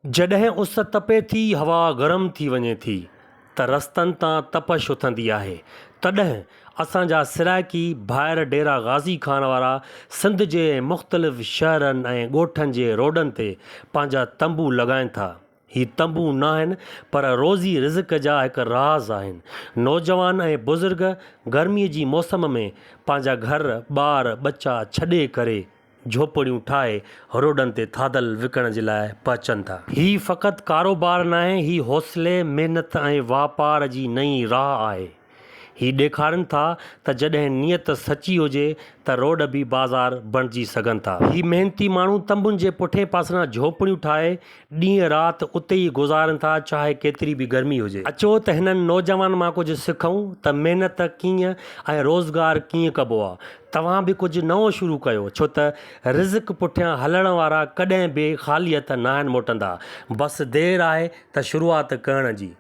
जॾहिं उस तपे थी हवा गरम थी वञे थी त रस्तनि तां तपश उथंदी आहे। तॾहिं असांजा सिराइकी भाइर डेरा गाज़ी खान वारा सिंध जे मुख़्तलिफ़ शहरनि ऐं ॻोठनि जे रोडनि ते पंहिंजा तंबू लॻाइनि था। ही तंबू न आहिनि पर रोज़ी रिज़्क़ जा हिकु राज़ आहिनि। नौजवान ऐं बुज़ुर्ग गर्मीअ जी मौसम में पंहिंजा घर ॿार ॿचा छॾे करे झोपड़ियूं ठाहे रोडनि ते थाधल विकण जे लाइ पहुचनि था। ही फ़क़ति कारोबार न आहे, ही हौसले महिनत ऐं वापार जी नई राह आहे। ही ॾेखारनि था त जॾहिं नियत सची हुजे त रोड बि बाज़ार बणिजी सघनि था। ही महिनती माण्हू तंबुनि जे पुठिएं पासां झोपड़ियूं ठाहे ॾींहं राति उते ई गुज़ारनि था, चाहे केतिरी बि गर्मी हुजे। अचो त हिननि नौजवान मां कुझु सिखूं त महिनत कीअं ऐं रोज़गार कीअं कबो आहे। तव्हां बि कुझु नओं शुरू कयो, छो त रिज़्क़ पुठियां हलण वारा कॾहिं बि ख़ाली हथ न आहिनि मोटंदा। बसि देरि आहे त शुरूआति करण जी।